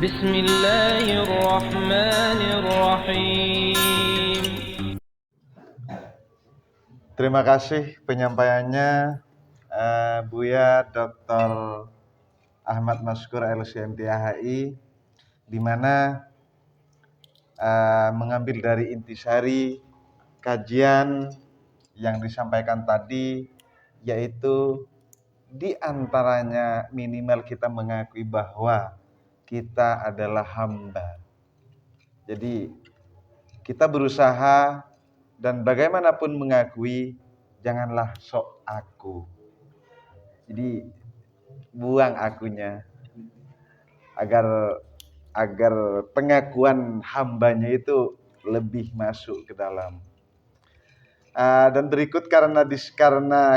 Bismillahirrahmanirrahim. Terima kasih penyampaiannya Buya Dr. Ahmad Maskur LCMT AHI, di mana mengambil dari intisari kajian yang disampaikan tadi, yaitu di antaranya minimal kita mengakui bahwa kita adalah hamba. Jadi kita berusaha dan bagaimanapun mengakui, janganlah sok aku. Jadi buang akunya, agar pengakuan hambanya itu lebih masuk ke dalam. Dan berikut karena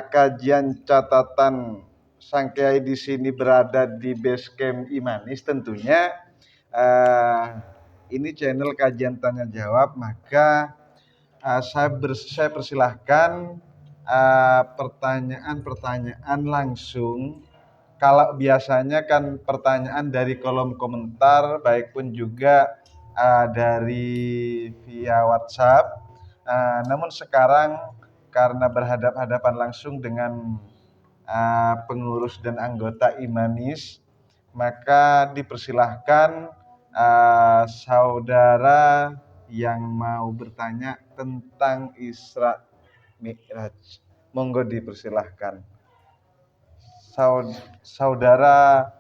kajian catatan sang kiai di sini berada di base camp Imanis, tentunya ini channel kajian tanya jawab, maka saya persilahkan pertanyaan-pertanyaan langsung. Kalau biasanya kan pertanyaan dari kolom komentar, baik pun juga dari via WhatsApp. Namun sekarang karena berhadapan-hadapan langsung dengan pengurus dan anggota Imanis, maka dipersilahkan saudara yang mau bertanya tentang Isra Mi'raj. Monggo dipersilahkan. Saudara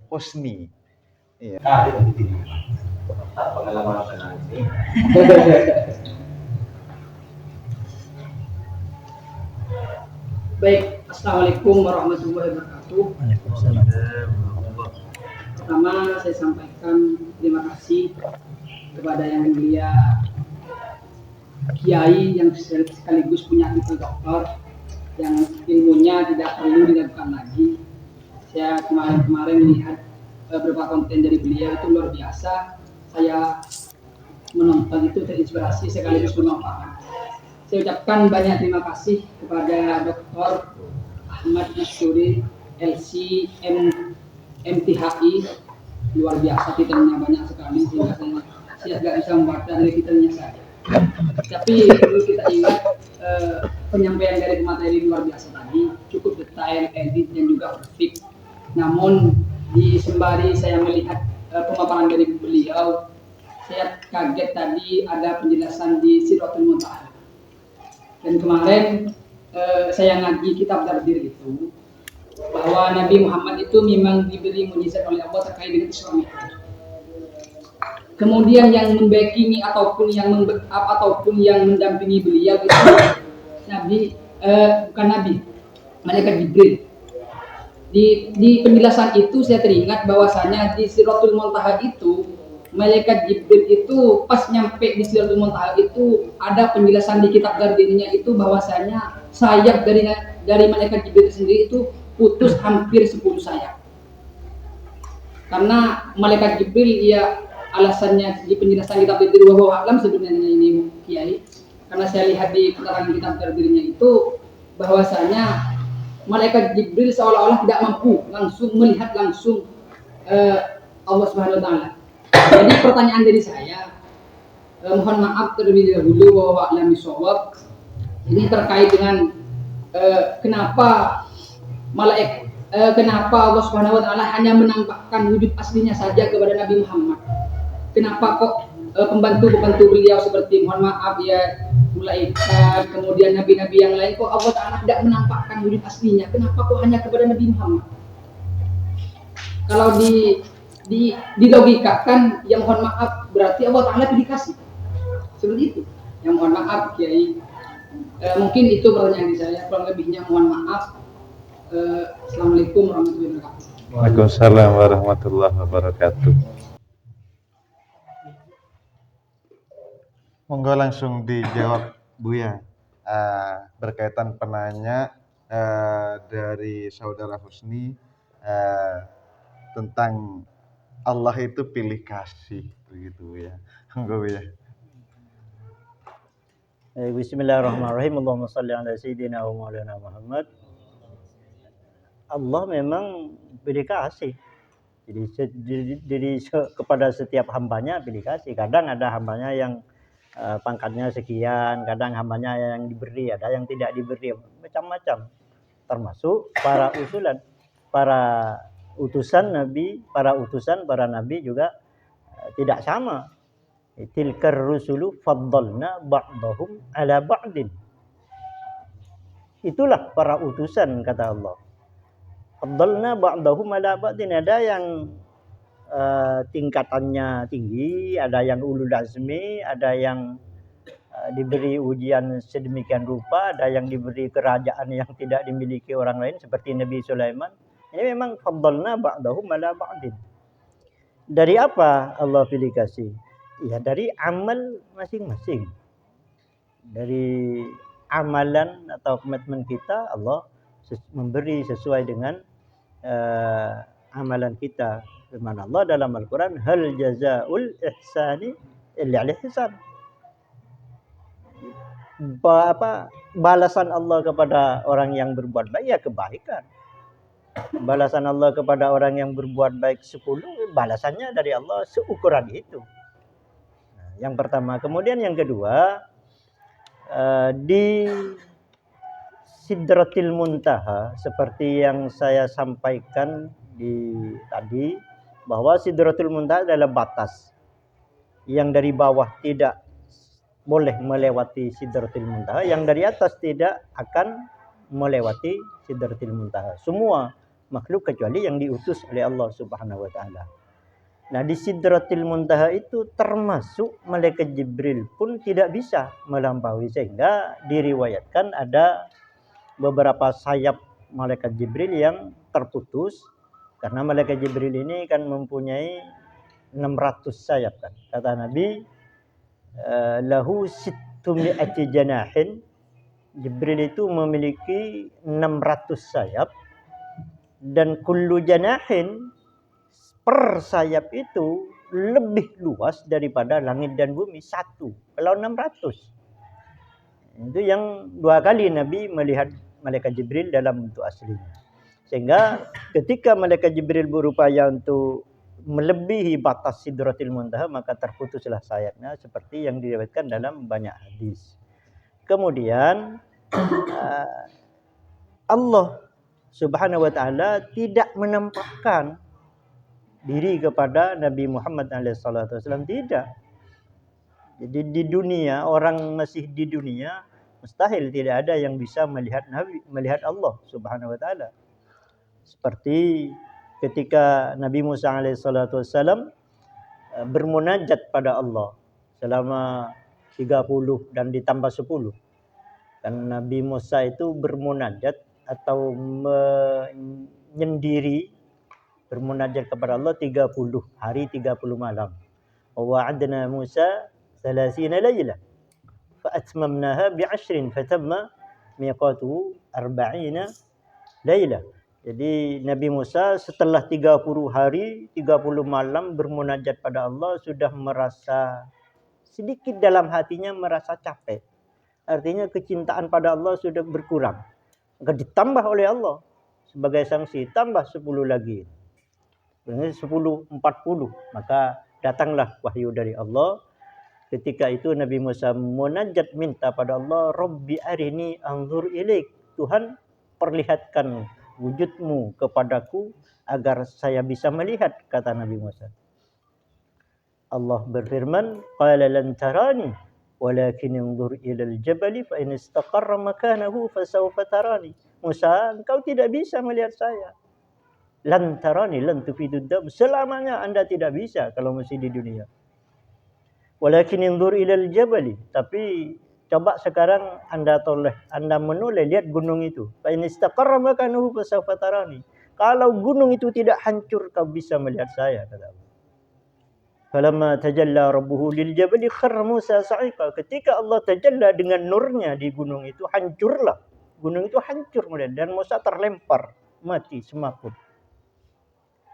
Husni. Iya. Pengalaman ini. Baik, Assalamualaikum warahmatullahi wabarakatuh. Pertama, saya sampaikan terima kasih kepada yang mulia Kiai yang sekaligus punya titel doktor, yang ilmunya tidak perlu diragukan lagi. Saya kemarin melihat beberapa konten dari beliau, itu luar biasa. Saya menonton itu terinspirasi sekaligus bermanfaat. Saya ucapkan banyak terima kasih kepada Dr. Ahmad Masyuri LC MTHI, luar biasa, titelnya banyak sekali sehingga saya tidak bisa membaca dari titelnya saja. Tapi perlu kita ingat penyampaian dari materi luar biasa tadi cukup detail, edit dan juga perfect. Namun sembari saya melihat pemaparan dari beliau, saya kaget tadi ada penjelasan di Sidratul Muntaha. Dan kemarin saya ngaji kitab Dardir itu, bahwa Nabi Muhammad itu memang diberi mukjizat oleh Allah terkait dengan Isra Mi'raj. Kemudian yang membackingi ataupun yang mendampingi beliau itu bukan Nabi, malaikat Jibril. Di penjelasan itu saya teringat bahwasanya di Sidratul Muntaha itu malaikat Jibril itu pas nyampe di Sidratul Muntaha itu ada penjelasan di kitab Dardirnya itu bahwasanya sayap dari malaikat Jibril sendiri itu putus hampir 10 sayap. Karena malaikat Jibril ya alasannya di penjelasan kitab Dardir wa alam sebenarnya ini Kiai, karena saya lihat di keterangan kitab Dardirnya itu bahwasanya malaikat Jibril seolah-olah tidak mampu melihat langsung Allah Subhanahu wa taala. Jadi pertanyaan dari saya, mohon maaf terlebih dahulu bahwa alam bisawab ini terkait dengan kenapa Allah Subhanahu wa taala hanya menampakkan wujud aslinya saja kepada Nabi Muhammad. Kenapa kok pembantu-pembantu beliau seperti mohon maaf ya malaikat, kemudian nabi-nabi yang lain kok Allah taala tidak menampakkan wujud aslinya? Kenapa kok hanya kepada Nabi Muhammad? Kalau dilogikakan, ya mohon maaf, berarti Allah Ta'ala dikasih seperti itu. Yang mohon maaf Kiai, mungkin itu pertanyaan saya, kurang lebihnya mohon maaf. Assalamualaikum warahmatullahi wabarakatuh. Waalaikumsalam warahmatullahi wabarakatuh. Monggo langsung dijawab Buya, berkaitan penanya dari saudara Husni tentang Allah itu pilih kasih, begitu ya. Monggo ya. Bismillahirrahmanirrahim. Allahumma shalli ala sayyidina wa maulana Muhammad. Allah memang pilih kasih. Kepada setiap hambanya pilih kasih. Kadang ada hambanya yang pangkatnya sekian, kadang hambanya yang diberi, ada yang tidak diberi, macam-macam. Termasuk para nabi juga tidak sama. Tilkar rusulu faddalna ba'dahum ala ba'din. Itulah para utusan, kata Allah. Faddalna ba'dahum ala ba'din. Ada yang tingkatannya tinggi, ada yang ulul azmi, ada yang diberi ujian sedemikian rupa, ada yang diberi kerajaan yang tidak dimiliki orang lain seperti Nabi Sulaiman. Ini memang faddalna ba'dahum ala ba'din. Dari apa Allah pilih kasih? Ya dari amal masing-masing. Dari amalan atau komitmen kita, Allah memberi sesuai dengan amalan kita. Firman Allah dalam Al-Quran, hal jazaul ihsani illa al-ihsan. Balasan Allah kepada orang yang berbuat baik ya kebaikan. Balasan Allah kepada orang yang berbuat baik 10, balasannya dari Allah seukuran itu. Yang pertama. Kemudian yang kedua, di Sidratil Muntaha, seperti yang saya sampaikan tadi, bahwa Sidratul Muntaha adalah batas yang dari bawah tidak boleh melewati Sidratul Muntaha, yang dari atas tidak akan melewati Sidratul Muntaha. Semua makhluk kecuali yang diutus oleh Allah Subhanahu wa taala. Nah, di Sidratul Muntaha itu termasuk malaikat Jibril pun tidak bisa melampaui, sehingga diriwayatkan ada beberapa sayap malaikat Jibril yang terputus, karena malaikat Jibril ini kan mempunyai 600 sayap kan. Kata Nabi, lahu sittumi'ati janahin. Jibril itu memiliki 600 sayap, dan kullu janahin, per sayap itu lebih luas daripada langit dan bumi satu. Kalau 600, itu yang 2 kali Nabi melihat malaikat Jibril dalam bentuk aslinya. Sehingga ketika malaikat Jibril berupaya untuk melebihi batas Sidratil Muntaha, maka terputuslah sayapnya, seperti yang diriwayatkan dalam banyak hadis. Kemudian Allah Subhanahu wa taala tidak menampakkan diri kepada Nabi Muhammad SAW, tidak. Jadi di dunia, orang masih di dunia, mustahil tidak ada yang bisa melihat Allah Subhanahu wa taala. Seperti ketika Nabi Musa SAW bermunajat pada Allah selama 30 dan ditambah 10. Dan Nabi Musa itu bermunajat atau menyendiri, bermunajat kepada Allah 30 hari 30 malam. Wa wa'adna Musa 30 lailah fa atmamnaha bi'10 fatamma miqatuhu 40 lailah. Jadi Nabi Musa setelah 30 hari 30 malam bermunajat pada Allah, sudah merasa sedikit dalam hatinya merasa capek. Artinya kecintaan pada Allah sudah berkurang. Maka ditambah oleh Allah sebagai sanksi, tambah 10 lagi. 10:40, maka datanglah wahyu dari Allah. Ketika itu Nabi Musa munajat, minta pada Allah, Rabbi arini anzur ilaik. Tuhan, perlihatkan wujudmu kepadaku agar saya bisa melihat, kata Nabi Musa. Allah berfirman, qala lan tarani walakin anzur ilal jabali fa in istaqarra makanahu fasawfa tarani. Musa, engkau tidak bisa melihat saya. Lan tarani lan tufidud dam, selamanya Anda tidak bisa kalau masih di dunia. Walakin inzur ilal jabali, tapi coba sekarang Anda menoleh, lihat gunung itu. Fa in istaqarra makanahu fasawfa tarani. Kalau gunung itu tidak hancur, kau bisa melihat saya, kata Allah. Falamma tajalla rabbuhu lil jabali kharra Musa sa'iqa. Ketika Allah tajalla dengan nurnya di gunung itu, hancurlah. Gunung itu hancur kemudian, dan Musa terlempar mati semakut.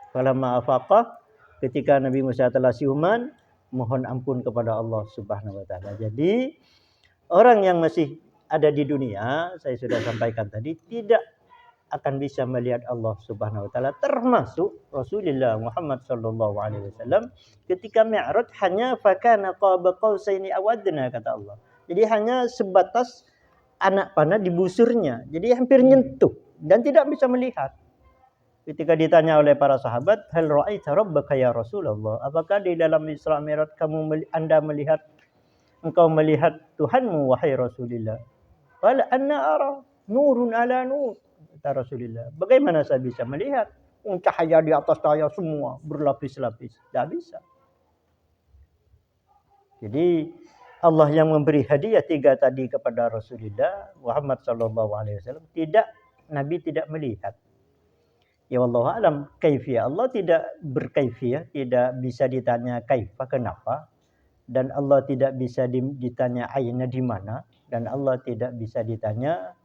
Falamma afaqa, ketika Nabi Musa telah siuman, mohon ampun kepada Allah Subhanahu wa taala. Jadi orang yang masih ada di dunia, saya sudah sampaikan tadi, tidak akan bisa melihat Allah Subhanahu wa taala, termasuk Rasulullah Muhammad sallallahu alaihi wasallam ketika Mi'raj hanya fakana qaba qausaini aw adna, kata Allah. Jadi hanya sebatas anak panah di busurnya. Jadi hampir nyentuh dan tidak bisa melihat. Ketika ditanya oleh para sahabat, hal ra'aita rabbaka ya Rasulullah? Apakah di dalam Isra Mi'raj engkau melihat Tuhanmu wahai Rasulullah? Qala anna ara nurun ala nur, kata Rasulullah. Bagaimana saya bisa melihat? Cahaya di atas cahaya semua, berlapis-lapis. Tidak bisa. Jadi Allah yang memberi hadiah 3 tadi kepada Rasulullah Muhammad sallallahu alaihi wasallam, Nabi tidak melihat. Ya wallahu alam kaifiyah. Allah tidak berkaifiyah, tidak bisa ditanya kaifa, kenapa, dan Allah tidak bisa ditanya aina, di mana, dan Allah tidak bisa ditanya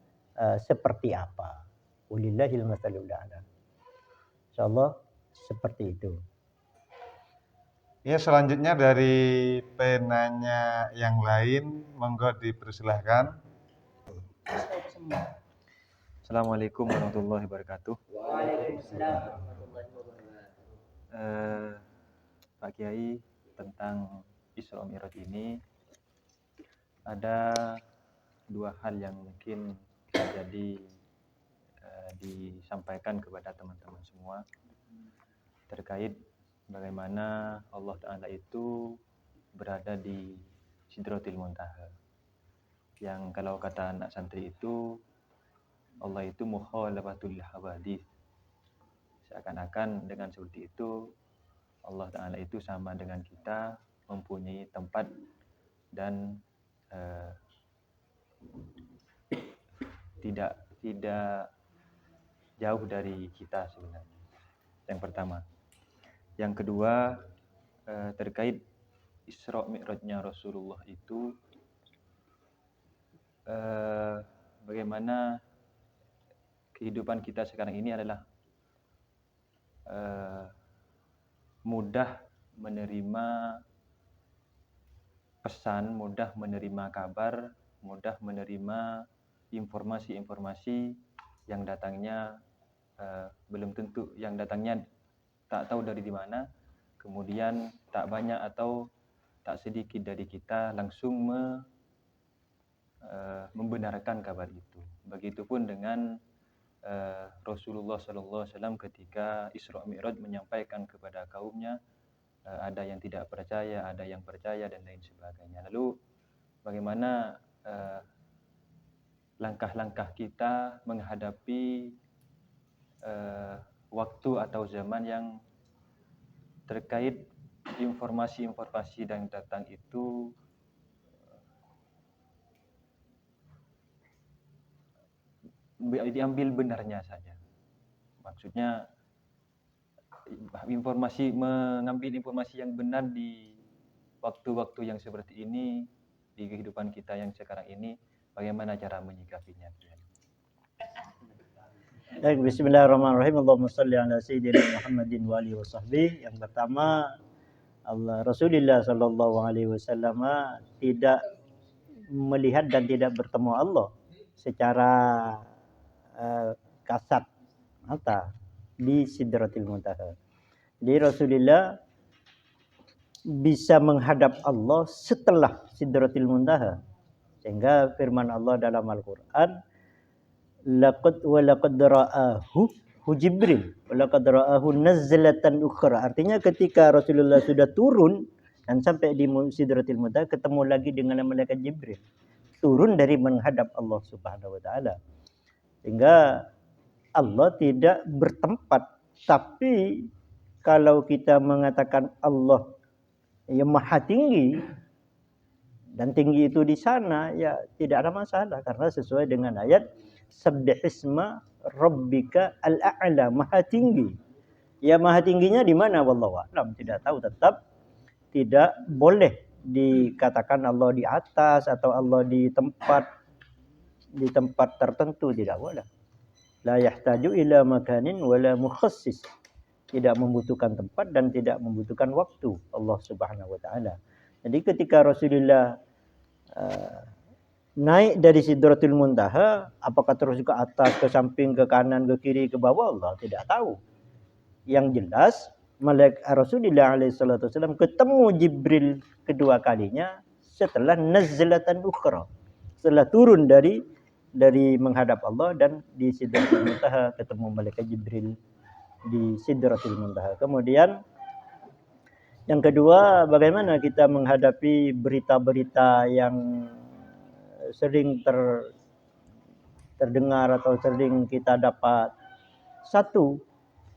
seperti apa. Walillahil matsalul a'la. Insyaallah seperti itu. Ya, selanjutnya dari penanya yang lain, monggo dipersilahkan. Assalamualaikum warahmatullahi wabarakatuh. Waalaikumsalam. Pak Kiai, tentang Isra Mi'raj ini ada 2 hal yang mungkin jadi disampaikan kepada teman-teman semua terkait bagaimana Allah Ta'ala itu berada di Sidratil Muntaha, yang kalau kata anak santri itu Allah itu mukhalafatul hawadith. Seakan-akan dengan seperti itu Allah Ta'ala itu sama dengan kita, mempunyai tempat dan tidak jauh dari kita sebenarnya. Yang pertama. Yang kedua, terkait Isra Mi'rajnya Rasulullah itu, bagaimana kehidupan kita sekarang ini adalah mudah menerima pesan, mudah menerima kabar, mudah menerima informasi-informasi yang datangnya belum tentu, yang datangnya tak tahu dari di mana, kemudian tak banyak atau tak sedikit dari kita langsung membenarkan kabar itu. Begitupun dengan Rasulullah SAW ketika Isra Mi'raj menyampaikan kepada kaumnya, ada yang tidak percaya, ada yang percaya, dan lain sebagainya. Lalu bagaimana langkah-langkah kita menghadapi waktu atau zaman yang terkait informasi-informasi yang datang itu diambil benarnya saja. Maksudnya mengambil informasi yang benar di waktu-waktu yang seperti ini, di kehidupan kita yang sekarang ini, bagaimana cara menyikapinya? Baik, bismillahirrahmanirrahim. Allahumma shalli ala sayyidina Muhammadin wa alihi wasahbihi. Yang pertama, Rasulullah sallallahu alaihi wasallam tidak melihat dan tidak bertemu Allah secara kasat mata di Sidratil Muntaha. Jadi Rasulullah bisa menghadap Allah setelah Sidratil Muntaha. Sehingga firman Allah dalam Al-Qur'an, laqad ra'ahu Jibril wa laqad ra'ahu nazlatan ukhra. Artinya ketika Rasulullah sudah turun dan sampai di Sidratil Muntaha, ketemu lagi dengan malaikat Jibril. Turun dari menghadap Allah Subhanahu wa taala. Sehingga Allah tidak bertempat. Tapi kalau kita mengatakan Allah yang maha tinggi, dan tinggi itu di sana, ya tidak ada masalah, karena sesuai dengan ayat sabbihisma rabbika al-a'la, maha tinggi. Ya maha tingginya di mana wallahu a'lam, tidak tahu. Tetap tidak boleh dikatakan Allah di atas atau Allah di tempat tertentu, tidak boleh. La yahtaju ila makanin wala mukhassis. Tidak membutuhkan tempat dan tidak membutuhkan waktu Allah Subhanahu wa taala. Jadi ketika Rasulullah naik dari Sidratul Muntaha, apakah terus ke atas, ke samping, ke kanan, ke kiri, ke bawah, Allah tidak tahu. Yang jelas malaikat Rasulullah SAW ketemu Jibril kedua kalinya setelah nazlatan ukhra, setelah turun dari menghadap Allah dan di Sidratul Muntaha ketemu malaikat Jibril di Sidratul Muntaha. Kemudian yang kedua, bagaimana kita menghadapi berita-berita yang sering terdengar atau sering kita dapat. Satu,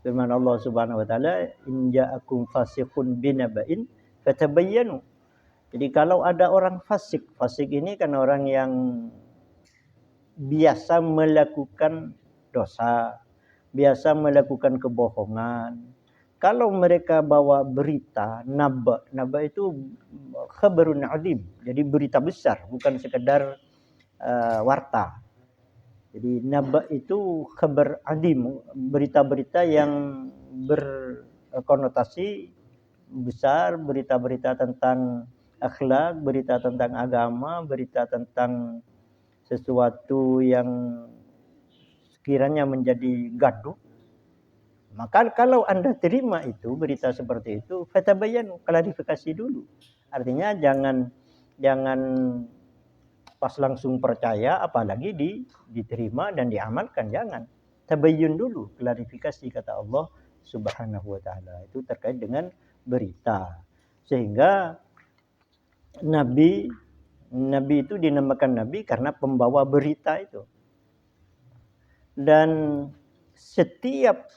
firman Allah Subhanahu wa taala, in ja'akum fasiqun binaba'in fatabayyanu. Jadi kalau ada orang fasik ini kan orang yang biasa melakukan dosa, biasa melakukan kebohongan. Kalau mereka bawa berita, naba itu khabarun adim, jadi berita besar, bukan sekedar warta. Jadi naba itu khabar adim, berita-berita yang berkonotasi besar, berita-berita tentang akhlak, berita tentang agama, berita tentang sesuatu yang sekiranya menjadi gaduh. Maka kalau Anda terima itu berita seperti itu, fatabayyan, klarifikasi dulu. Artinya jangan pas langsung percaya, apalagi diterima dan diamalkan, jangan. Tabayyun dulu, klarifikasi kata Allah Subhanahu wa taala. Itu terkait dengan berita. Sehingga Nabi itu dinamakan Nabi karena pembawa berita itu. Dan setiap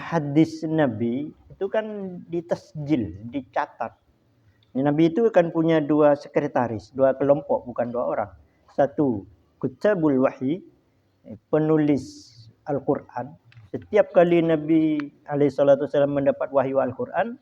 hadis Nabi itu kan ditasjil, dicatat. Nabi itu kan punya dua sekretaris, dua kelompok, bukan dua orang. Satu, kutabul wahyi, penulis Al-Quran. Setiap kali Nabi alaihissalam mendapat wahyu Al-Quran,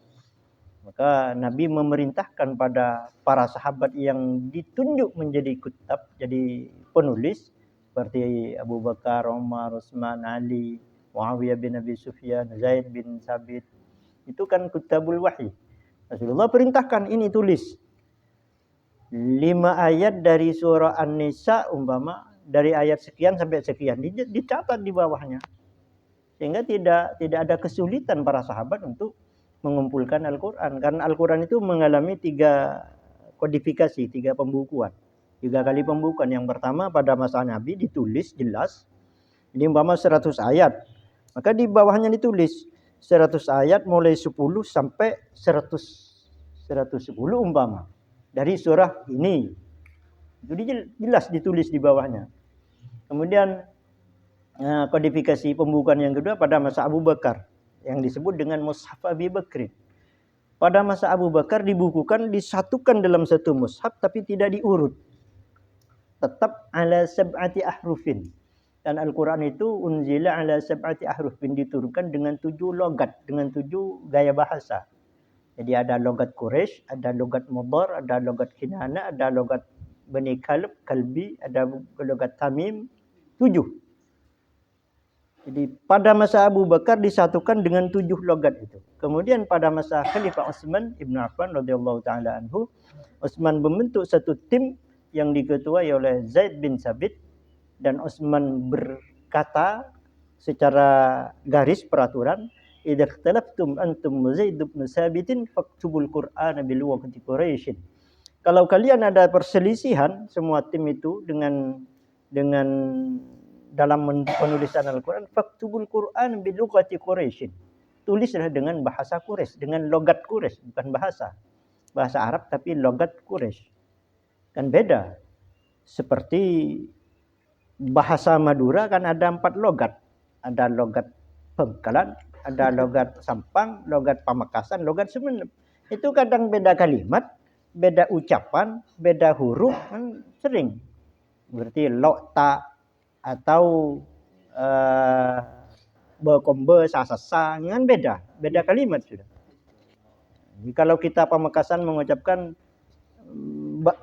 maka Nabi memerintahkan pada para sahabat yang ditunjuk menjadi kutab, jadi penulis, seperti Abu Bakar, Umar, Utsman, Ali, Muawiyah bin Abi Sufyan, Zaid bin Sabit. Itu kan kutabul wahyi. Rasulullah perintahkan, ini tulis 5 ayat dari surah An-Nisa umpama, dari ayat sekian sampai sekian, dicatat di bawahnya. Sehingga tidak ada kesulitan para sahabat untuk mengumpulkan Al-Quran. Karena Al-Quran itu mengalami 3 kodifikasi, 3 pembukuan. 3 kali pembukuan. Yang pertama pada masa Nabi ditulis jelas. Ini umpama 100 ayat. Maka di bawahnya ditulis 100 ayat mulai 10 sampai 110 umpama. Dari surah ini. Jadi jelas ditulis di bawahnya. Kemudian kodifikasi pembukuan yang kedua pada masa Abu Bakar. Yang disebut dengan Mushaf Abi Bakr. Pada masa Abu Bakar dibukukan, disatukan dalam satu mushaf tapi tidak diurut. Tetap ala sab'ati ahrufin. Dan Al-Quran itu unzila ala sab'ati ahrufin, diturunkan dengan 7 logat, dengan 7 gaya bahasa. Jadi ada logat Quraisy, ada logat Mudar, ada logat Kinana, ada logat Bani Kalbi, ada logat Tamim, 7. Jadi pada masa Abu Bakar disatukan dengan 7 logat itu. Kemudian pada masa Khalifah Utsman Ibn Affan radhiyallahu taala anhu, Utsman membentuk satu tim yang diketuai oleh Zaid bin Sabit, dan Utsman berkata secara garis peraturan, idza ikhtalaftum antum Zaid bin Sabitin faktubul Qur'ana bil waqti Quraisy. Kalau kalian ada perselisihan semua tim itu dengan dalam penulisan Al-Quran, faktubul Qur'an bil lughati Quraisy. Tulislah dengan bahasa Quraisy, dengan logat Quraisy, bukan bahasa Arab tapi logat Quraisy. Kan beda. Seperti bahasa Madura kan ada 4 logat. Ada logat Bangkalan, ada logat Sampang, logat Pamekasan, logat Sumeneb. Itu kadang beda kalimat, beda ucapan, beda huruf, kan sering. Berarti ta atau bekombe sasasa kan beda kalimat sudah. Jadi kalau kita Pamekasan mengucapkan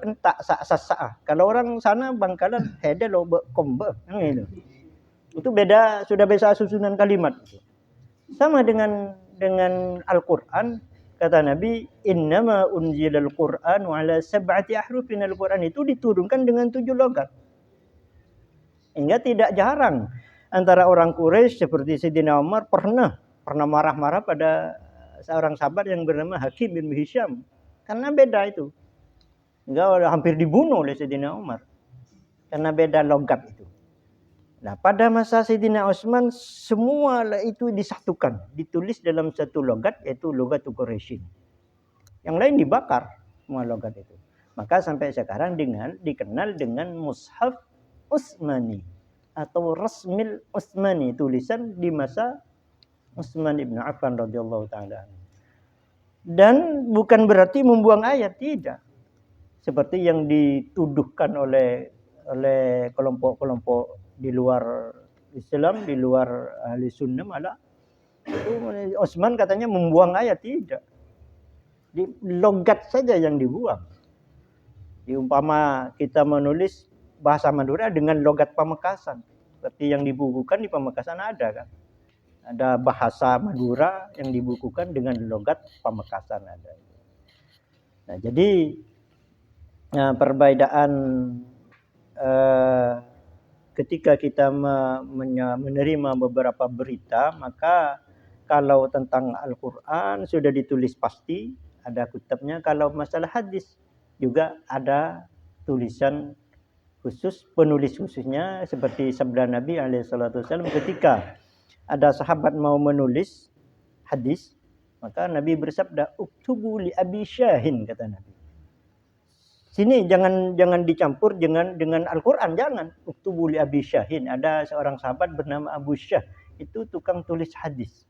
entak sasa, kalau orang sana Bangkalan hede lo bekombe gitu. Itu beda, sudah beda susunan kalimat. Sama dengan Al-Quran, Kata Nabi, innama unzilal Qur'an ala sab'ati ahrufin. Al-Quran itu diturunkan dengan 7 logat. Hingga tidak jarang antara orang Quraisy seperti Sayyidina Umar pernah marah-marah pada seorang sahabat yang bernama Hakim bin Hisham. Karena beda itu. Hingga hampir dibunuh oleh Sayyidina Umar. Karena beda logat itu. Nah, pada masa Sayyidina Utsman semua itu disatukan, ditulis dalam satu logat, yaitu logat Quraisy. Yang lain dibakar semua logat itu. Maka sampai sekarang dikenal dengan Mushaf Utsmani atau Rasmil Utsmani, tulisan di masa Utsman ibn Affan radhiyallahu taala. Dan bukan berarti membuang ayat, tidak. Seperti yang dituduhkan oleh kelompok-kelompok di luar Islam, di luar ahli sunnah malah itu Utsman katanya membuang ayat, tidak. Di logat saja yang dibuang. Umpama kita menulis bahasa Madura dengan logat Pamekasan, seperti yang dibukukan di Pamekasan ada kan. Ada bahasa Madura yang dibukukan dengan logat Pamekasan ada. Nah, jadi perbedaan ketika kita menerima beberapa berita, maka kalau tentang Al-Quran sudah ditulis pasti, ada kitabnya. Kalau masalah hadis juga ada tulisan khusus, penulis khususnya, seperti sabda Nabi SAW ketika ada sahabat mau menulis hadis, maka Nabi bersabda, uktubu li Abi Syahin, kata Nabi. Sini jangan dicampur dengan Al-Quran, jangan. Uktubu li Abi Syahin. Ada seorang sahabat bernama Abu Syah, itu tukang tulis hadis.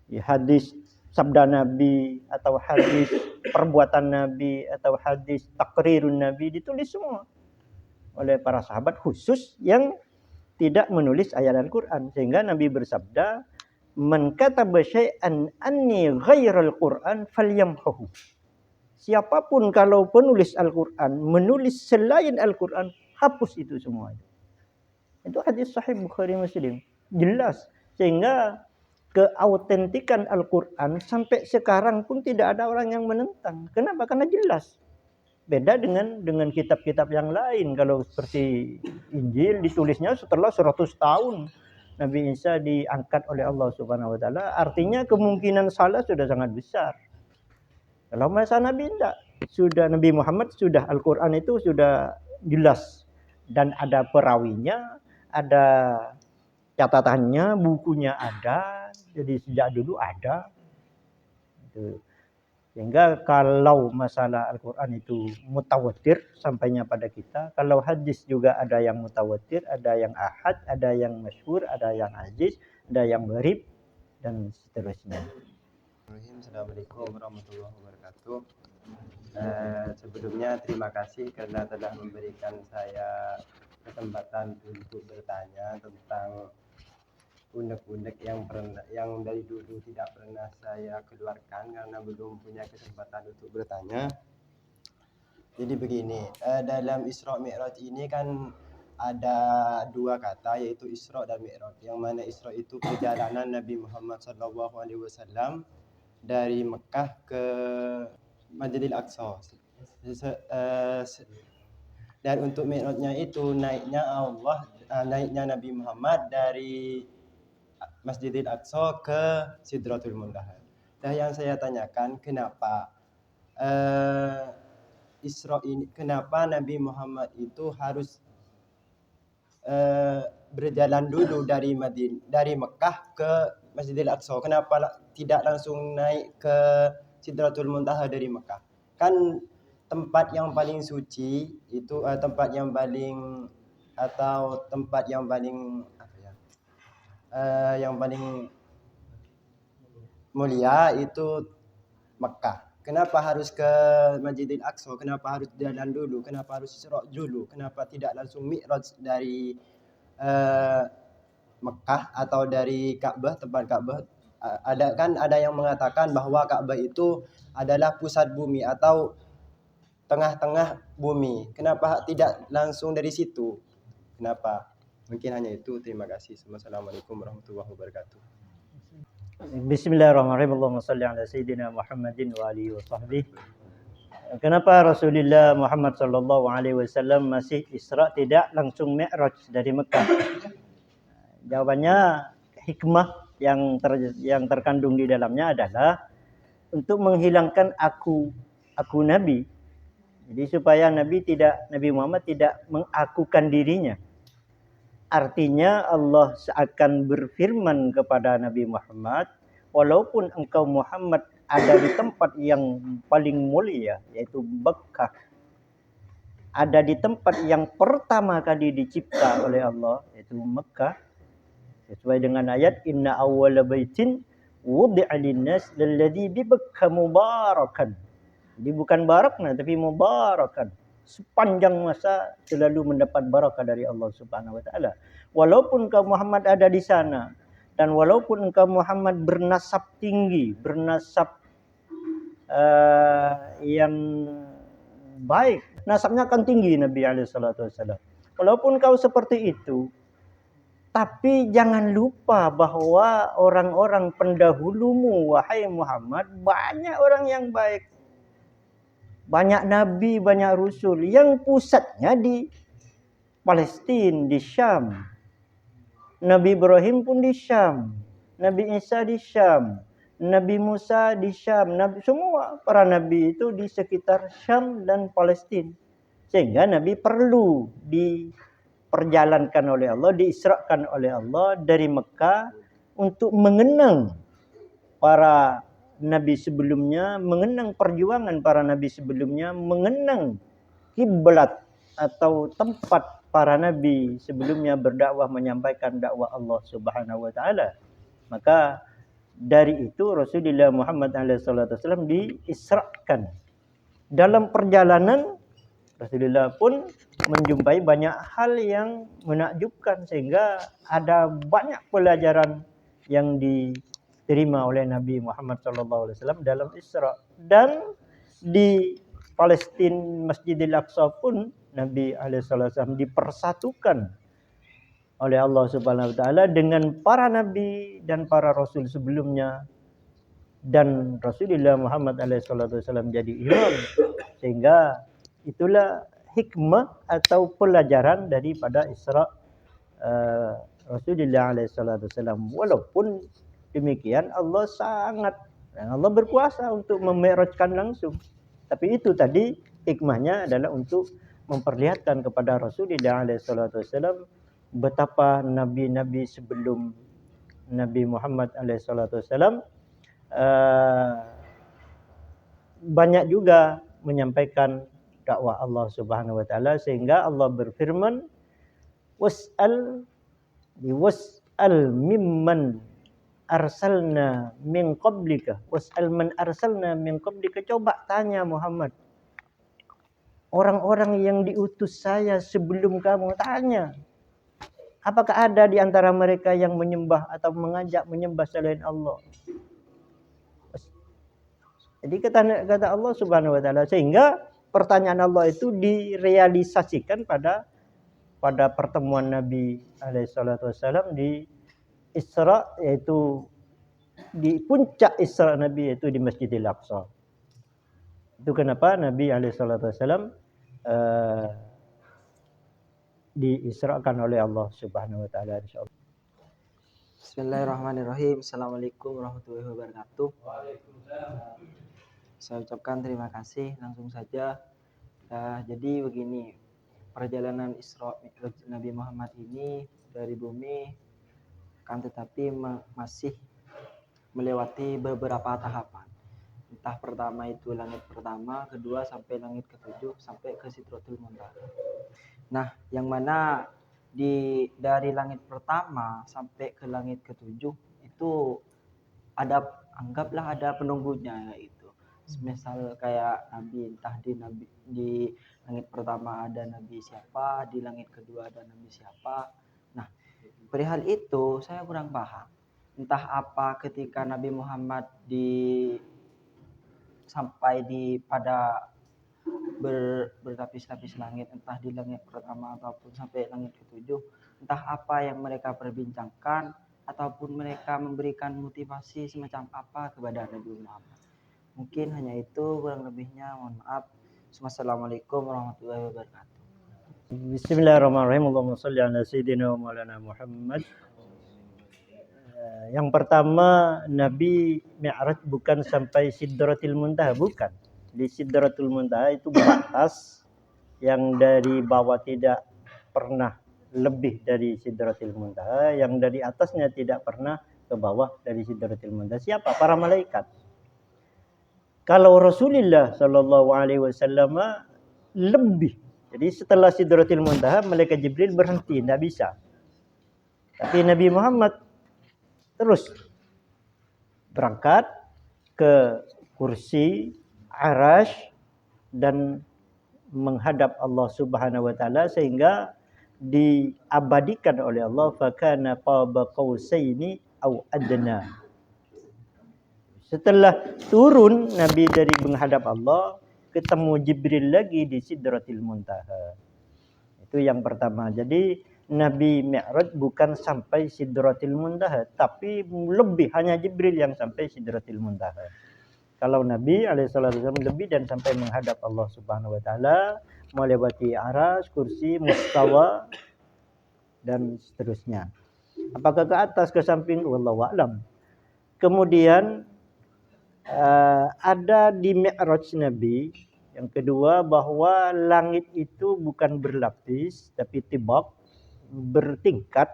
Ya, hadis sabda Nabi atau hadis perbuatan Nabi atau hadis takrirun Nabi ditulis semua oleh para sahabat khusus yang tidak menulis ayat Al-Quran. Sehingga Nabi bersabda, man kataba syai'an anni ghairal Quran falyamhuhu. Siapapun kalau penulis Al-Quran menulis selain Al-Quran, hapus itu semua. Itu hadis sahih Bukhari Muslim. Jelas. Sehingga keautentikan Al-Quran sampai sekarang pun tidak ada orang yang menentang. Kenapa? Karena jelas. Beda dengan kitab-kitab yang lain. Kalau seperti Injil ditulisnya setelah 100 tahun Nabi Isa diangkat oleh Allah Subhanahu wa taala, artinya kemungkinan salah sudah sangat besar. Kalau masa Nabi tidak, sudah Nabi Muhammad sudah Al-Quran itu sudah jelas dan ada perawinya, ada catatannya, bukunya ada, jadi sejak dulu ada. Sehingga kalau masalah Al-Quran itu mutawatir sampainya pada kita, kalau hadis juga ada yang mutawatir, ada yang ahad, ada yang masyhur, ada yang aziz, ada yang gharib, dan seterusnya. Assalamualaikum warahmatullahi wabarakatuh. Sebelumnya terima kasih karena telah memberikan saya kesempatan untuk bertanya tentang unek-unek yang dari dulu tidak pernah saya keluarkan karena belum punya kesempatan untuk bertanya. Jadi begini, dalam Isra Mi'raj ini kan ada dua kata, yaitu Isra dan Mi'raj. Yang mana Isra itu perjalanan Nabi Muhammad SAW dari Mekah ke Masjidil Aqsa. Dan untuk Mi'rajnya itu naiknya Nabi Muhammad dari Masjidil Aqsa ke Sidratul Muntaha. Dan yang saya tanyakan, kenapa kenapa Nabi Muhammad itu harus berjalan dulu dari Mekah ke Masjidil Aqsa? Kenapa tidak langsung naik ke Sidratul Muntaha dari Mekah? Kan tempat yang paling suci itu tempat yang paling yang paling mulia itu Mekah. Kenapa harus ke Masjidil Aqsa? Kenapa harus jalan dulu? Kenapa harus Isra dulu? Kenapa tidak langsung Mi'raj dari Mekah atau dari Ka'bah, tempat Ka'bah? Ada yang mengatakan bahwa Ka'bah itu adalah pusat bumi atau tengah-tengah bumi. Kenapa tidak langsung dari situ? Kenapa? Mungkin hanya itu. Terima kasih. Wassalamualaikum warahmatullahi wabarakatuh. Bismillahirrahmanirrahim. Allahumma salli ala sayyidina Muhammadin wa alihi wa sahbihi. Kenapa Rasulullah Muhammad sallallahu alaihi wasallam masih Isra tidak langsung Mi'raj dari Mekah? Jawabannya hikmah yang terkandung di dalamnya adalah untuk menghilangkan aku Nabi. Jadi supaya Nabi Muhammad tidak mengakukan dirinya. Artinya Allah seakan berfirman kepada Nabi Muhammad, walaupun engkau Muhammad ada di tempat yang paling mulia, yaitu Mekah, ada di tempat yang pertama kali dicipta oleh Allah, yaitu Mekah, sesuai dengan ayat inna awwala baitin wudi'a lin-nas lalladzi bi Bakkah mubarakan. Jadi bukan barakna tapi mubarakan. Sepanjang masa selalu mendapat barakah dari Allah Subhanahu wa taala. Walaupun engkau Muhammad ada di sana dan walaupun engkau Muhammad bernasab tinggi, bernasab yang baik, nasabnya akan tinggi Nabi alaihi salatu wasallam. Walaupun kau seperti itu, tapi jangan lupa bahwa orang-orang pendahulumu wahai Muhammad banyak orang yang baik. Banyak nabi, banyak rasul yang pusatnya di Palestina, di Syam. Nabi Ibrahim pun di Syam, Nabi Isa di Syam, Nabi Musa di Syam, semua para nabi itu di sekitar Syam dan Palestina. Sehingga Nabi perlu diperjalankan oleh Allah, diisrakan oleh Allah dari Mekah untuk mengenang para nabi sebelumnya, mengenang perjuangan para nabi sebelumnya, mengenang kiblat atau tempat para nabi sebelumnya berdakwah, menyampaikan dakwah Allah Subhanahu wa taala. Maka dari itu Rasulullah Muhammad SAW diisrakan. Dalam perjalanan Rasulullah pun menjumpai banyak hal yang menakjubkan, sehingga ada banyak pelajaran yang diterima oleh Nabi Muhammad SAW dalam Isra. Dan di Palestina Masjidil Aqsa pun Nabi SAW dipersatukan oleh Allah Subhanahu wa taala dengan para nabi dan para rasul sebelumnya, dan Rasulullah Muhammad SAW jadi imam. Sehingga itulah hikmah atau pelajaran daripada Isra Rasulullah SAW. Walaupun demikian Allah berkuasa untuk memi'rajkan langsung. Tapi itu tadi hikmahnya adalah untuk memperlihatkan kepada Rasulullah SAW betapa nabi-nabi sebelum Nabi Muhammad SAW banyak juga menyampaikan dakwah Allah Subhanahu wa taala, sehingga Allah berfirman was'al mimman arsalna min qablika was'al man arsalna min qablika. Coba tanya Muhammad orang-orang yang diutus saya sebelum kamu, tanya apakah ada di antara mereka yang menyembah atau mengajak menyembah selain Allah. Jadi kata Allah Subhanahu wa taala, sehingga pertanyaan Allah itu direalisasikan pada pertemuan Nabi SAW di Isra, yaitu di puncak Isra Nabi, yaitu di Masjidil Aqsa. Itu kenapa Nabi SAW diisrakan oleh Allah Subhanahu wa taala, insyaallah. Bismillahirrahmanirrahim. Assalamualaikum warahmatullahi wabarakatuh. Saya ucapkan terima kasih langsung saja. Jadi begini, perjalanan Isra Mi'raj Nabi Muhammad ini dari bumi kan tetapi masih melewati beberapa tahapan. Entah pertama itu langit pertama, kedua sampai langit ketujuh, sampai ke Sidratul Muntaha. Nah, yang mana dari langit pertama sampai ke langit ketujuh itu anggaplah ada penunggunya, yaitu misal kayak nabi, entah di langit pertama ada nabi siapa, di langit kedua ada nabi siapa. Nah, perihal itu saya kurang paham. Entah apa ketika Nabi Muhammad sampai pada berlapis-lapis langit, entah di langit pertama ataupun sampai langit ketujuh, entah apa yang mereka perbincangkan ataupun mereka memberikan motivasi semacam apa kepada Nabi Muhammad. Mungkin hanya itu, kurang lebihnya mohon maaf. Wassalamualaikum warahmatullahi wabarakatuh. Bismillahirrahmanirrahim. Allahumma shalli ala sayyidina wa maulana Muhammad. Yang pertama, Nabi Mi'raj bukan sampai Sidratil Muntaha, bukan. Di Sidratul Muntaha itu batas yang dari bawah tidak pernah lebih dari Sidratil Muntaha, yang dari atasnya tidak pernah ke bawah dari Sidratil Muntaha. Siapa? Para malaikat. Kalau Rasulullah Shallallahu Alaihi Wasallam lebih. Jadi setelah Sidratil Muntaha, malaikat Jibril berhenti, tidak bisa. Tapi Nabi Muhammad terus berangkat ke kursi, arash, dan menghadap Allah Subhanahu Wa Taala sehingga diabadikan oleh Allah. Fakana qaba qausaini au adna. Setelah turun Nabi dari menghadap Allah, ketemu Jibril lagi di Sidratil Muntaha. Itu yang pertama. Jadi Nabi Mi'raj bukan sampai Sidratil Muntaha, tapi lebih, hanya Jibril yang sampai Sidratil Muntaha. Kalau Nabi alaihissalam lebih dan sampai menghadap Allah Subhanahu Wa Taala, melewati aras, kursi, mustawa, dan seterusnya. Apakah ke atas, ke samping? Wallahu a'lam. Kemudian ada di Mi'raj Nabi yang kedua bahwa langit itu bukan berlapis tapi tibaq, bertingkat.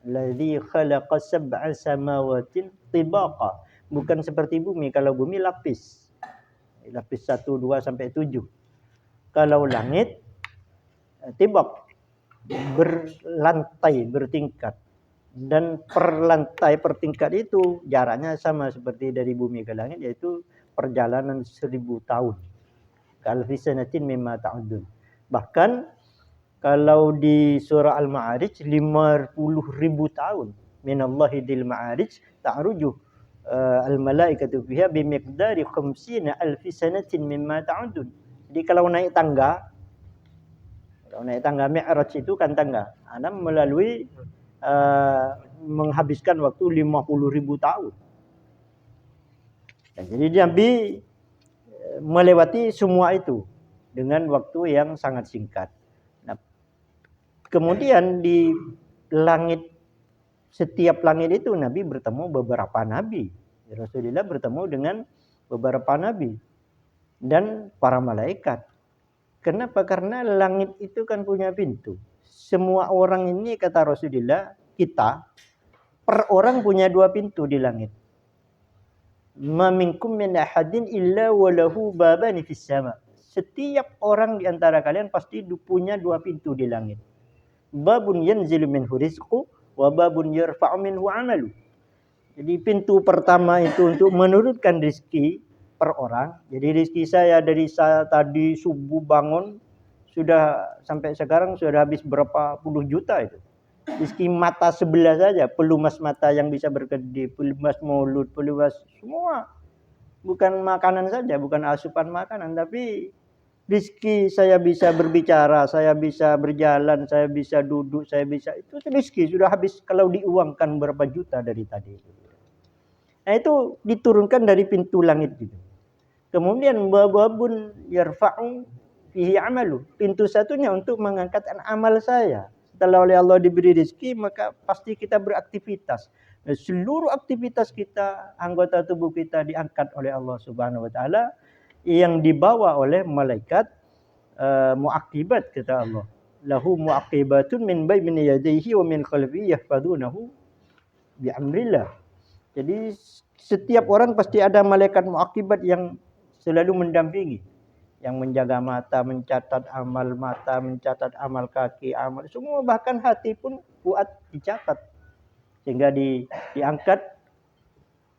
Alladzi khalaqa sab'a samawatin tibaqa. Bukan seperti bumi. Kalau bumi lapis 1, 2 sampai 7. Kalau langit tibaq, berlantai, bertingkat. Dan per tingkat itu jaraknya sama seperti dari bumi ke langit, yaitu perjalanan 1000 tahun. Ka'alfi sanatin mimma ta'udun. Bahkan kalau di surah Al-Ma'arij 50.000 tahun. Minallahi dil Ma'arij ta'ruju al-malaikatu fiha bimiqdari 50 alfi sanatin mimma ta'udun. Jadi kalau naik tangga Mi'raj itu kan tangga. Anda melalui menghabiskan waktu 50.000 tahun. Dan jadi Nabi melewati semua itu dengan waktu yang sangat singkat. Nah, kemudian di langit, setiap langit itu Nabi bertemu beberapa nabi. Rasulullah bertemu dengan beberapa nabi dan para malaikat. Kenapa? Karena langit itu kan punya pintu. Semua orang ini, kata Rasulullah, kita per orang punya 2 pintu di langit. Ma minkum min ahadin illa walahu babani fis sama. Setiap orang di antara kalian pasti punya 2 pintu di langit. Babun yanzilu minhu rizqu wa babun yarfa'u minhu 'amalu. Jadi pintu pertama itu untuk menurunkan rezeki per orang. Jadi rezeki saya dari saya tadi subuh bangun sudah sampai sekarang sudah habis berapa puluh juta itu. Rezeki mata sebelah saja, pelumas mata yang bisa berkedip, pelumas mulut, pelumas semua. Bukan makanan saja, bukan asupan makanan, tapi rezeki saya bisa berbicara, saya bisa berjalan, saya bisa duduk, saya bisa, itu rezeki sudah habis kalau diuangkan berapa juta dari tadi itu. Nah itu diturunkan dari pintu langit gitu. Kemudian babun yarfa'u fihi amalu. Pintu satunya untuk mengangkat amal saya. Setelah oleh Allah diberi rezeki, maka pasti kita beraktivitas. Dan seluruh aktivitas kita, anggota tubuh kita diangkat oleh Allah Subhanahu Wa Taala, yang dibawa oleh malaikat muaqibat, kata Allah. Lahu muaqibatun min bayni yadayhi wa min khalfihi yahfazunahu bi amrillah. Jadi setiap orang pasti ada malaikat muaqibat yang selalu mendampingi, yang menjaga mata, mencatat amal mata, mencatat amal kaki, amal semua, bahkan hati pun fuad dicatat sehingga diangkat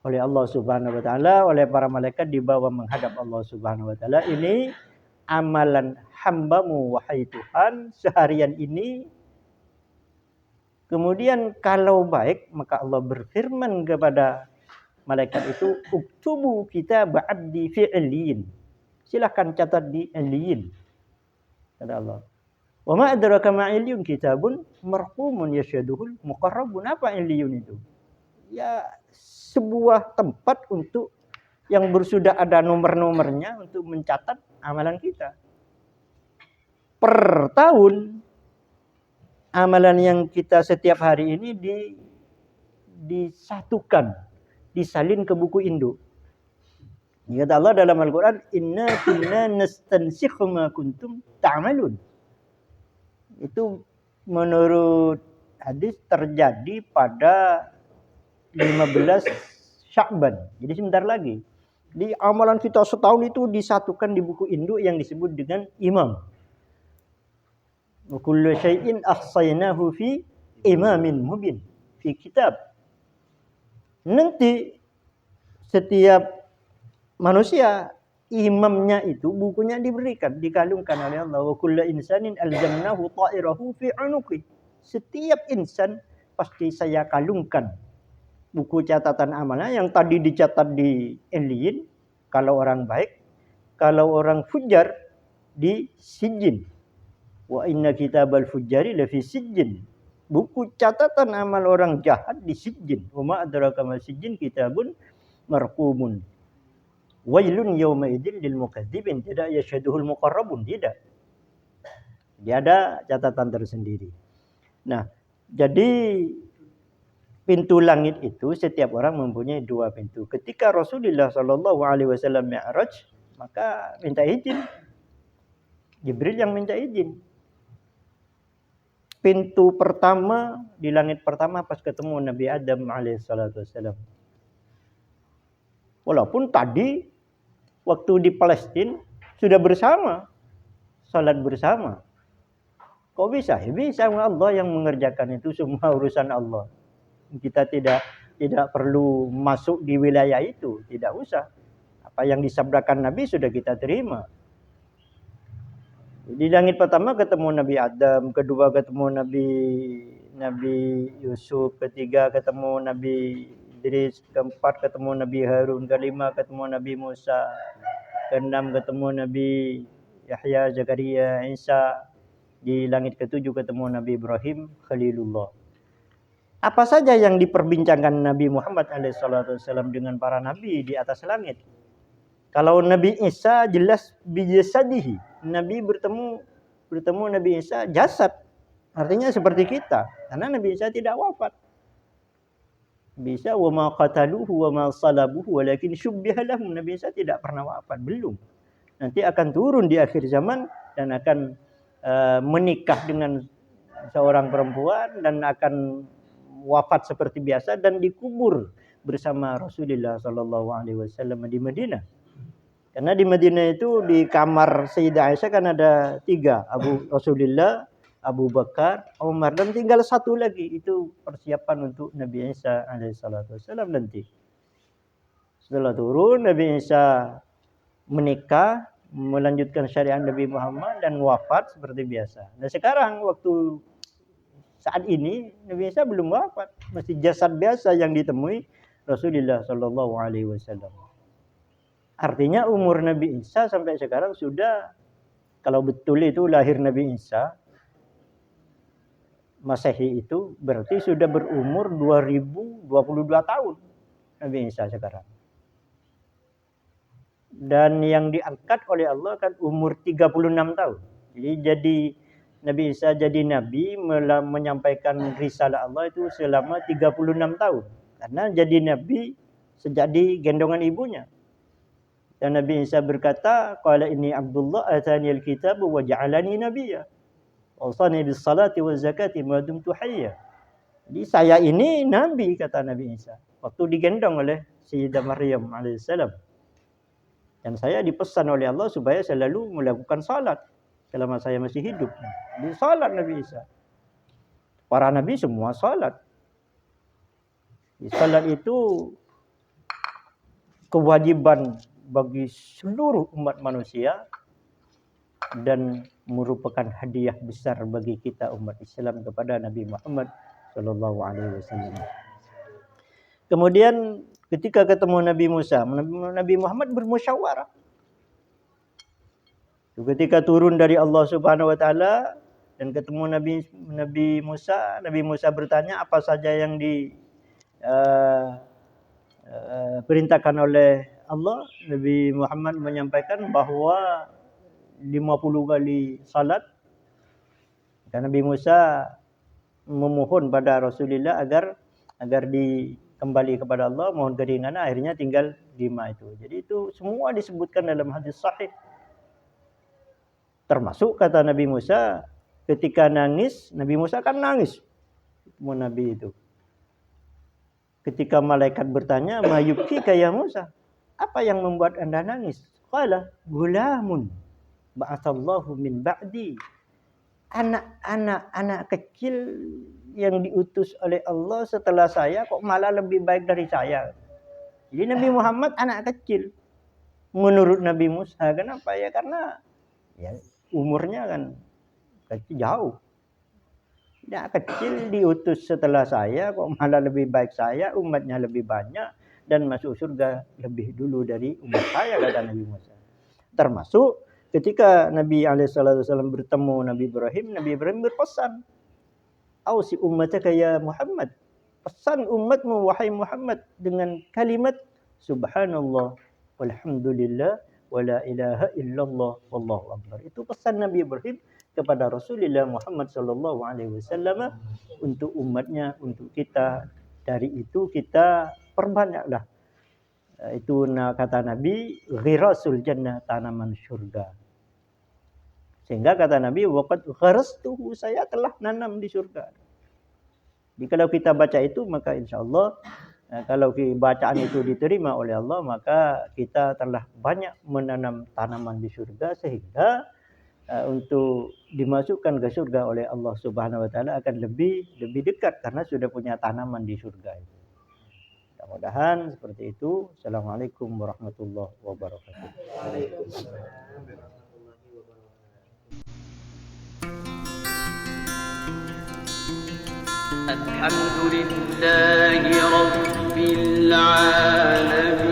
oleh Allah Subhanahu Wa Taala, oleh para malaikat dibawa menghadap Allah Subhanahu Wa Taala. Ini amalan hambamu wahai Tuhan seharian ini. Kemudian kalau baik maka Allah berfirman kepada malaikat itu, uktubu kitab abdi fi 'illiyin. Silahkan catat di 'illiyin. Kata Allah. Wa ma adraka ma illiyun kitabun marqumun yashhaduhul muqarrabun. Apa illiyun itu? Ya sebuah tempat untuk yang sudah ada nomor-nomornya untuk mencatat amalan kita. Per tahun amalan yang kita setiap hari ini disatukan, disalin ke buku induk. Kata Allah dalam Al-Quran, inna kunna nastansikhu ma kuntum ta'malun. Itu menurut hadis terjadi pada 15 Sya'ban. Jadi sebentar lagi. Di amalan kita setahun itu disatukan di buku induk yang disebut dengan imam. Wa kullu syai'in ahsaynahu fi imamin mubin, fi kitab. Nanti setiap manusia imamnya itu bukunya diberikan, dikalungkan oleh Allah. Wa kullu insanin alzamnahu ta'irahu fi 'unuqi. Setiap insan pasti saya kalungkan buku catatan amalnya yang tadi dicatat di Illiyin kalau orang baik, kalau orang fujar di Sijjin. Wa inna kitabal fujjari lafi Sijjin. Buku catatan amal orang jahat di Sijjin. Wa ma adraka ma Sijjin kitabun marqumun. Wailun yawma idzin lil mukadzibin. Tidak yashhaduhul muqarrabun, tidak. Dia ada catatan tersendiri. Nah, jadi pintu langit itu setiap orang mempunyai 2 pintu. Ketika Rasulullah Shallallahu Alaihi Wasallam Mi'raj, maka minta izin. Jibril yang minta izin. Pintu pertama di langit pertama pas ketemu Nabi Adam alaihissalatu wassalam. Walaupun tadi waktu di Palestina sudah bersama, salat bersama. Kok bisa? Ya bisa, Allah yang mengerjakan itu semua urusan Allah. Kita tidak perlu masuk di wilayah itu, tidak usah. Apa yang disabdakan Nabi sudah kita terima. Di langit pertama ketemu Nabi Adam, kedua ketemu Nabi Yusuf, ketiga ketemu Nabi Idris, keempat ketemu Nabi Harun, kelima ketemu Nabi Musa, keenam ketemu Nabi Yahya, Zakaria, Isa, di langit ketujuh ketemu Nabi Ibrahim, Khalilullah. Apa saja yang diperbincangkan Nabi Muhammad SAW dengan para nabi di atas langit? Kalau Nabi Isa jelas bijasadihi. Nabi bertemu Nabi Isa jasad. Artinya seperti kita. Karena Nabi Isa tidak wafat. Bisa wa ma qataluhu wa ma salabuhu walakin syubbiha lahum. Nabi Isa tidak pernah wafat, belum. Nanti akan turun di akhir zaman dan akan menikah dengan seorang perempuan dan akan wafat seperti biasa dan dikubur bersama Rasulullah Sallallahu Alaihi Wasallam di Madinah. Karena di Madinah itu di kamar Sayyidah Aisyah kan ada 3, Rasulullah, Abu Bakar, Umar, dan tinggal 1 lagi. Itu persiapan untuk Nabi Isa alaihissalatu wassalam nanti. Setelah turun Nabi Isa menikah, melanjutkan syariat Nabi Muhammad dan wafat seperti biasa. Nah sekarang waktu saat ini Nabi Isa belum wafat, masih jasad biasa yang ditemui Rasulullah Shallallahu Alaihi Wasallam. Artinya umur Nabi Isa sampai sekarang sudah, kalau betul itu lahir Nabi Isa Masehi itu berarti sudah berumur 2022 tahun Nabi Isa sekarang. Dan yang diangkat oleh Allah kan umur 36 tahun. Jadi Nabi Isa jadi nabi menyampaikan risalah Allah itu selama 36 tahun. Karena jadi nabi sejak di gendongan ibunya. Dan Nabi Isa berkata, qala inni Abdullah atani al-kitab wa ja'alani nabiyya. Awsani bis salati waz zakati ma dumtu hayya. Jadi saya ini nabi, kata Nabi Isa waktu digendong oleh Sayyidah Maryam alaihissalam. Dan saya dipesan oleh Allah supaya selalu melakukan salat selama saya masih hidup. Di salat Nabi Isa. Para nabi semua salat. Di salat itu kewajiban bagi seluruh umat manusia dan merupakan hadiah besar bagi kita umat Islam kepada Nabi Muhammad Sallallahu Alaihi Wasallam. Kemudian ketika ketemu Nabi Musa, Nabi Muhammad bermusyawarah. Ketika turun dari Allah Subhanahu Wa Taala, dan ketemu Nabi Musa. Nabi Musa bertanya apa saja yang perintahkan oleh Allah. Nabi Muhammad menyampaikan bahwa 50 kali salat. Dan Nabi Musa memohon pada Rasulullah agar dikembali kepada Allah, mohon keringanan, akhirnya tinggal 5 itu. Jadi itu semua disebutkan dalam hadis sahih. Termasuk kata Nabi Musa ketika nangis, Nabi Musa kan nangis. Nabi itu. Ketika malaikat bertanya, "Ma yubkika ya Musa?" Apa yang membuat Anda nangis? Qala, "Gulamun ba'atsallahu min ba'di." Anak kecil yang diutus oleh Allah setelah saya kok malah lebih baik dari saya. Jadi Nabi Muhammad anak kecil. Menurut Nabi Musa, kenapa ya? Karena ya umurnya kan jauh. Anak kecil diutus setelah saya kok malah lebih baik saya, umatnya lebih banyak dan masuk surga lebih dulu dari umat saya, kata Nabi Musa. Termasuk ketika Nabi SAW bertemu Nabi Ibrahim berpesan, "Ausi ummataka ya Muhammad." Pesan umatmu wahai Muhammad dengan kalimat subhanallah walhamdulillah wala ilaha illallah wallahu akbar. Itu pesan Nabi Ibrahim kepada Rasulullah Muhammad SAW untuk umatnya, untuk kita. Dari itu kita perbanyaklah. Itu kata Nabi, ghirasul jannah, tanaman surga. Sehingga kata Nabi, waqad gharastuhu, saya telah nanam di surga. Jadi kalau kita baca itu, maka insya Allah, kalau bacaan itu diterima oleh Allah, maka kita telah banyak menanam tanaman di surga, sehingga untuk dimasukkan ke surga oleh Allah Subhanahu wa taala akan lebih dekat karena sudah punya tanaman di surga itu. Mudah-mudahan seperti itu. Assalamualaikum warahmatullahi wabarakatuh. الحمد لله رب العالمين